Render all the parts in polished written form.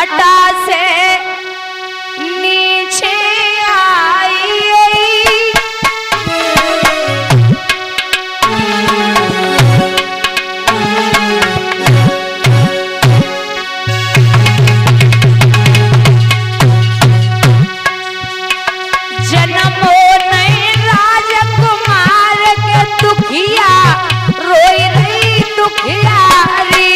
घाटा से नीचे आई जन्मो नहीं राजकुमार के दुखिया रोई रही दुखियारी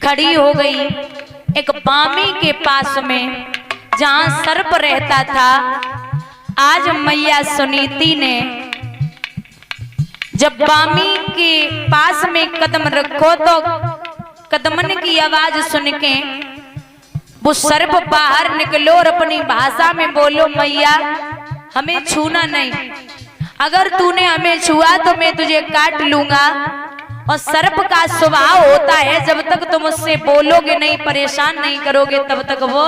खड़ी हो गई एक बामी के पास में जहां सर्प रहता था। आज मैया सुनीति ने जब बामी के पास में कदम रखो तो कदमन की आवाज सुन के वो सर्प बाहर निकलो और अपनी भाषा में बोलो, मैया हमें छूना नहीं, अगर तूने हमें छुआ तो मैं तुझे काट लूंगा। और सर्प का स्वभाव होता है जब तक तुम उससे बोलोगे नहीं, परेशान नहीं करोगे, तब तक वो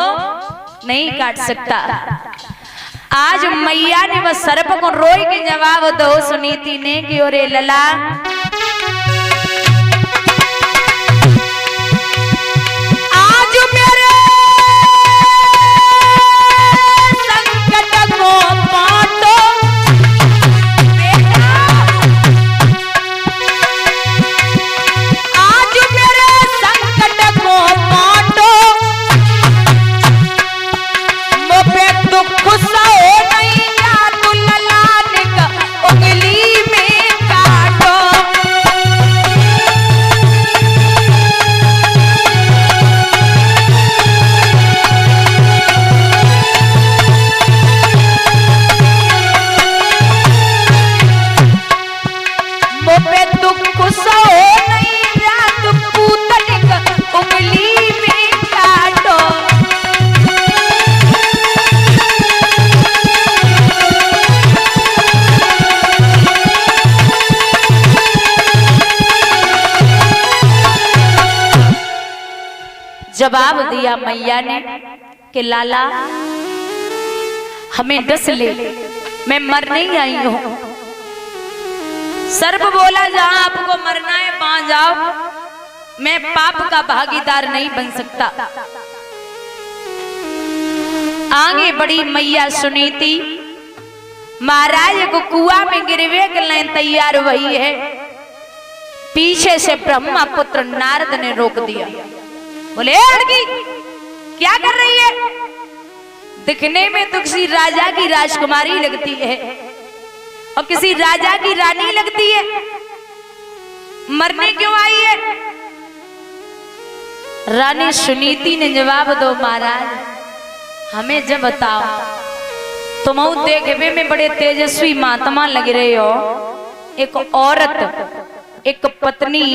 नहीं काट सकता। आज मैया ने वह सर्प को रोई के जवाब दो सुनीति ने कि ओरे लला, आज मेरे संकट को बांटो, आज मेरे संकट को बांटो, मुझे दुख सहो नहीं या तू ललान का उंगली में काटो। मुझे दुख सहो नहीं या तू पूतन का उंगली में काटो। जवाब दिया मैया ने कि लाला हमें डस ले, मैं मर नहीं आई हूं। सर्प बोला, जहां आपको मरना है वहां जाओ, मैं पाप का भागीदार नहीं बन सकता। आगे बढ़ी मैया सुनीति, महाराज को कुआं में गिरवे के लिए तैयार हुई है। पीछे से ब्रह्मा पुत्र नारद ने रोक दिया, बोले लड़की क्या कर रही है, दिखने में तो किसी राजा की राजकुमारी लगती है और किसी राजा की रानी लगती है, मरने क्यों आई है? रानी सुनीति ने जवाब दो महाराज, हमें जब बताओ, तुम देखने में बड़े तेजस्वी महात्मा लग रहे हो। एक औरत, एक पत्नी,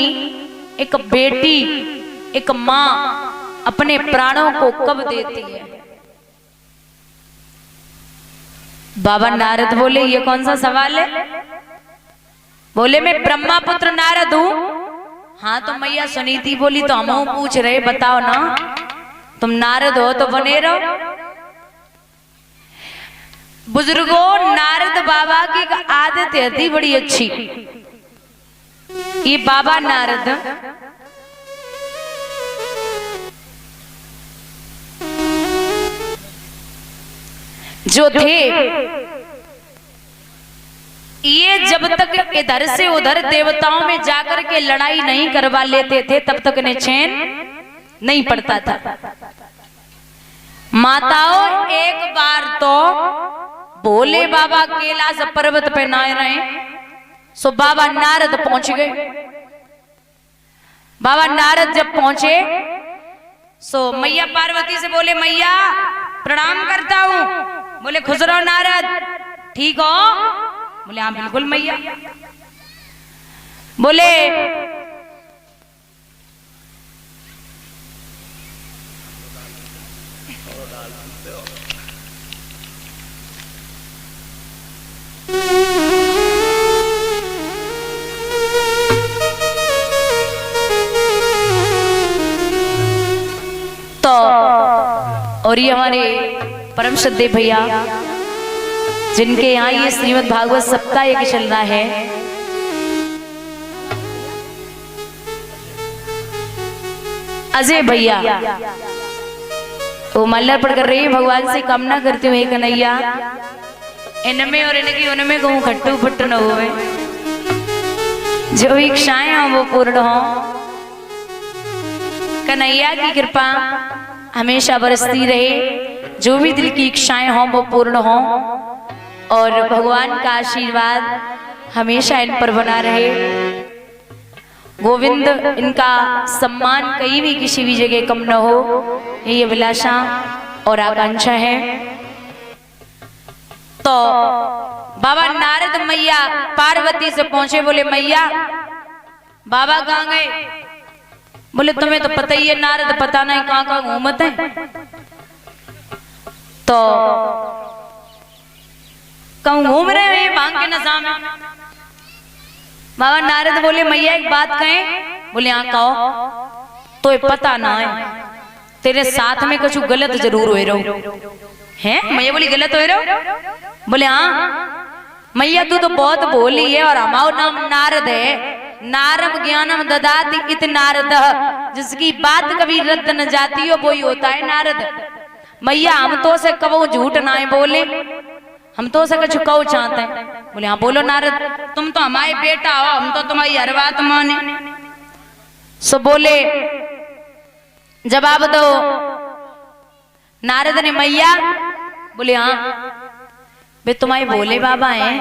एक बेटी, एक माँ अपने प्राणों को कब देती है? बाबा नारद बोले ये कौन सा सवाल है? बोले मैं ब्रह्मा पुत्र नारद हूं। हाँ तो मैया सुनीति बोली तो हम पूछ रहे, बताओ ना, तुम नारद हो तो बने रहो। बुजुर्गों, नारद बाबा की आदत थी बड़ी अच्छी। ये बाबा नारद जो थे, ये जब तक इधर से उधर देवताओं में जाकर के लड़ाई नहीं करवा लेते थे तब तक इन्हें चैन नहीं पड़ता था। माताओं, एक बार तो भोले बाबा कैलाश पर्वत पे नाए रहे, सो बाबा नारद पहुंच गए। बाबा नारद जब पहुंचे सो मैया पार्वती से बोले मैया प्रणाम करता हूं। बोले खुश रहो नारद, ठीक हो? बोले हाँ बिल्कुल मैया। बोले तो और ये हमारे परम श्रद्धेय भैया जिनके यहाँ ये श्रीमद् भागवत सप्ताह एक चल रहा है, अजय भैया वो माल्यार्पण कर रही है। भगवान से कामना करती हूँ कन्हैया इनमें और इनकी उनमें कहूँ खट्टू फट्टू न हुए, जो इच्छाएं हो वो पूर्ण हो। कन्हैया की कृपा हमेशा बरसती रहे, जो भी दिल की इच्छाएं हो वो पूर्ण हो और भगवान का आशीर्वाद हमेशा इन पर बना रहे। गोविंद इनका सम्मान कहीं भी किसी भी जगह कम न हो, ये अभिलाषा और आकांक्षा है। तो बाबा नारद मैया पार्वती से पहुंचे, बोले मैया बाबा कहाँ गए? बोले तुम्हें तो पता ही है नारद, पता नहीं कहाँ कहाँ घूमते हैं। तो कहूँ घूम रहे हैं भांग के नशा में। बाबा नारद बोले मैया एक बात कहें? बोले हाँ कहो। तो ये पता ना है तेरे साथ में कुछ गलत जरूर हो रहो है? मैया बोली गलत हो रहो? बोले हाँ मैया तू तो बहुत बोली है और हमारा नाम नारद है। नारम ज्ञानम ददाति इत नारद, जिसकी बात कभी रद्द न जाती हो वही होता है नारद। मैया हम तो से कबो झूठ ना है बोले, हम तो से कुछ कहो चाहते हैं। बोले हाँ बोलो नारद, तुम तो हमारे बेटा हो, हम तो तुम्हारी हर बात माने। सो बोले जवाब दो नारद ने। मैया बोले हाँ वे तुम्हारे भोले बाबा हैं?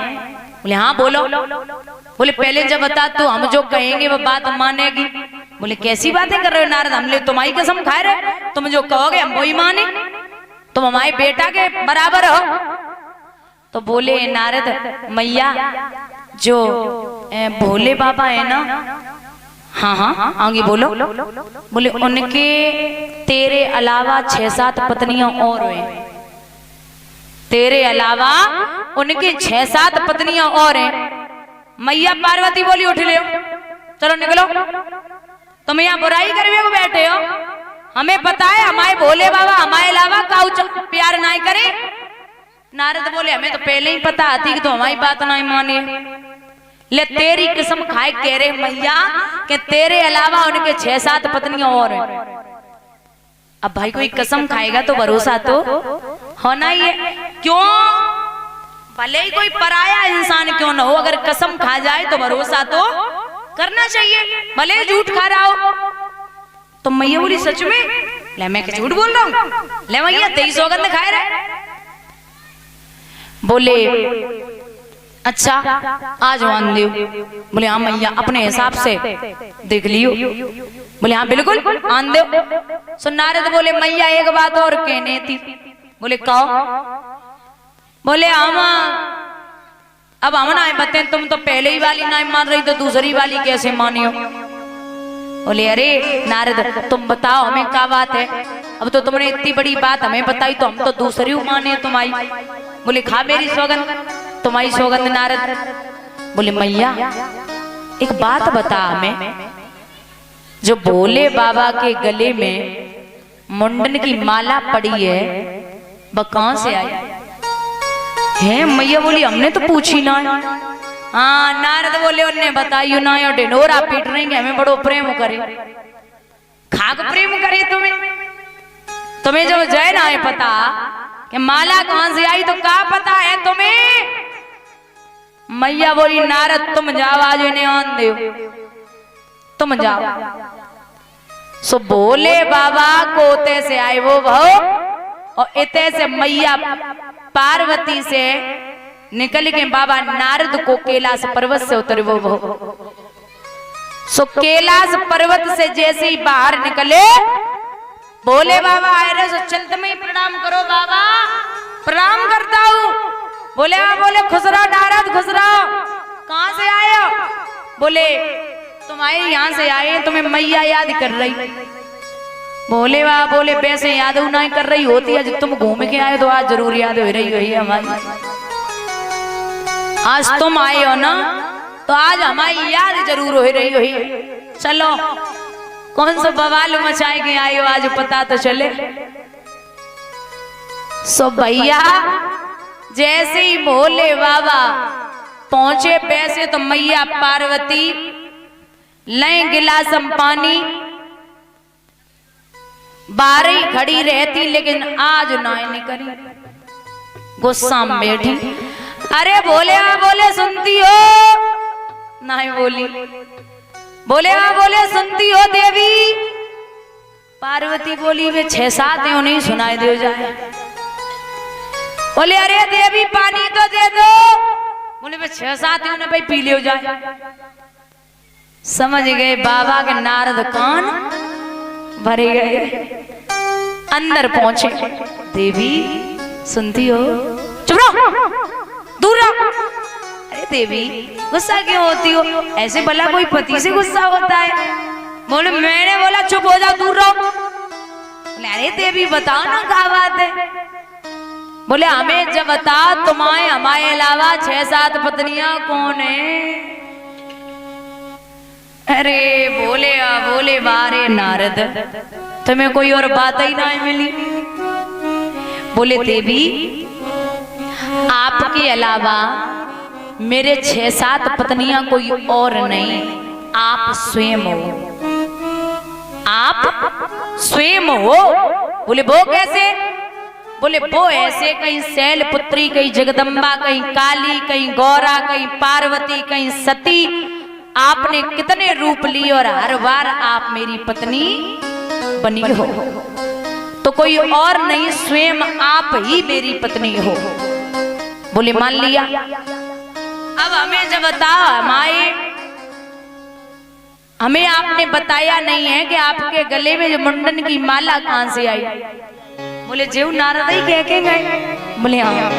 बोले हाँ बोलो। बोले पहले जब बता तू हम जो कहेंगे वो बात मानेगी। बोले कैसी बातें कर रहे हो नारद, हमने तुम्हारी कसम खाए रहे, तुम जो कहोगे हम वही माने, तुम हमारे बेटा के बराबर हो। तो बोले नारद मैया जो भोले बाबा है ना, हाँ हाँ आगे बोलो। बोले उनके तेरे अलावा 6-7 पत्नियां और हैं, तेरे अलावा उनके 6-7 पत्नियां और हैं। मैया पार्वती बोली उठ ले, चलो निकलो, तुम यहाँ बुराई करवे को बैठे हो, हमें पता है हमारे भोले बाबा हमारे अलावा काऊ प्यार नहीं करे। नारद बोले हमें तो पहले ही पता आती कि तो हमारी बात नहीं माने। ले तेरी कसम खाए कह रहे मैया कि तेरे अलावा उनके 6-7 पत्नियां और हैं। अब भाई कोई कसम खाएगा तो भरोसा तो होना ही है, क्यों? भले ही कोई पराया इंसान क्यों ना हो, अगर कसम खा जाए तो भरोसा तो करना चाहिए, भले ही झूठ खा रहा हो। तो मैया बोली सच में? ले मैं झूठ बोल रहा हूँ? ले मैया 23 सौगंध खाए रहे, बोले अच्छा आ जाओ आन दो। बोले हाँ मैया अपने हिसाब से देख लियो। बोले हाँ बिल्कुल आन दो। सो नारद बोले मैया एक बात और कहने थी। बोले कहो। बोले हम अब हम ना बताए, तुम तो पहले ही वाली ना मान रही तो दूसरी वाली कैसे मानियो। बोले अरे नारद तुम बताओ हमें क्या बात है, अब तो तुमने इतनी बड़ी बात हमें बताई तो हम तो दूसरी माने तुम्हारी। बोले खा मेरी सौगंध, तुम्हारी सौगंध नारद। बोले मैया एक बात बता हमें, जो भोले बाबा के गले में मुंडन की माला पड़ी है वह कहां से आई है। मैया बोली हमने तो पूछी ना। हाँ नारद बोले उन्ने बताइयो ना, यो ढिंढोरा पीट रहेंगे हमें बड़ो प्रेम करे। खाक प्रेम करे तुम्हें जो जय ना है पता कि माला कहां से आई तो क्या पता है तुम्हें। मैया बोली नारद तुम जाओ आज इन्हें आन दो, तुम जाओ। सो भोले बाबा को उते से आए वो भाव और इते से मैया पार्वती से निकल के बाबा नारद को कैलाश पर्वत से उतरे वो भाव। सो कैलाश पर्वत से जैसे ही बाहर निकले भोले बाबा आए रहे। सो चलते में ही प्रणाम करो बाबा, प्रणाम करता हूँ। बोले हाँ। बोले खुश रहो नारद खुश रहो। कहां से आए हो। बोले तुम्हारे यहाँ से आए, तुम्हें मैया याद कर रही। बोले वाह। बोले वैसे याद नहीं कर रही होती, आज तुम घूम के आए तो आज जरूर याद हो रही है हमारी। आज तुम आए हो ना तो आज हमारी याद जरूर हो रही है। चलो कौन सा बवाल मचाए के आए हो आज पता तो चले। सो भैया जैसे ही भोले बाबा पहुंचे वैसे तो मैया पार्वती लय गिलास पानी बाहर ही खड़ी रहती, लेकिन आज ना करी, गुस्सा में बैठी। अरे बोले हाँ बोले सुनती हो नहीं बोली। बोले हाँ बोले सुनती हो देवी। पार्वती बोली वे 6-7 नहीं सुनाई दे जाए। बोले अरे देवी पानी तो दे दो। बोले वे 6-7 ने भाई पी ले जाए। समझ गए बाबा के नारद कान भरे गए। अंदर पहुंचे। देवी सुनती हो। चुप रहो, दूर रहो। अरे देवी गुस्सा क्यों होती हो, ऐसे भला कोई पति से गुस्सा होता है। बोले मैंने बोला चुप हो जाओ दूर रहो। बोले अरे देवी बताओ ना क्या बात है। बोले हमें जब बता तुम्हारे हमारे अलावा 6-7 पत्नियां कौन है। अरे बोले बोले बारे नारद तुम्हें कोई और बात ही नहीं मिली। बोले देवी आपके अलावा मेरे 6-7 पत्नियां कोई और नहीं, आप स्वयं हो। आप स्वयं हो। बोले वो कैसे। बोले वो ऐसे कहीं शैलपुत्री, कहीं जगदम्बा, कहीं काली, कहीं गौरा, कहीं पार्वती, कहीं सती। आपने कितने रूप लिए और हर बार आप मेरी पत्नी बनी हो, तो कोई और नहीं स्वयं आप ही मेरी पत्नी हो। बोले मान लिया। अब हमें जब बताओ हमें आपने बताया नहीं है कि आपके गले में जो मुंडन की माला कहां से आई। बोले जीव नारद ही कह के गए। बोले हाँ।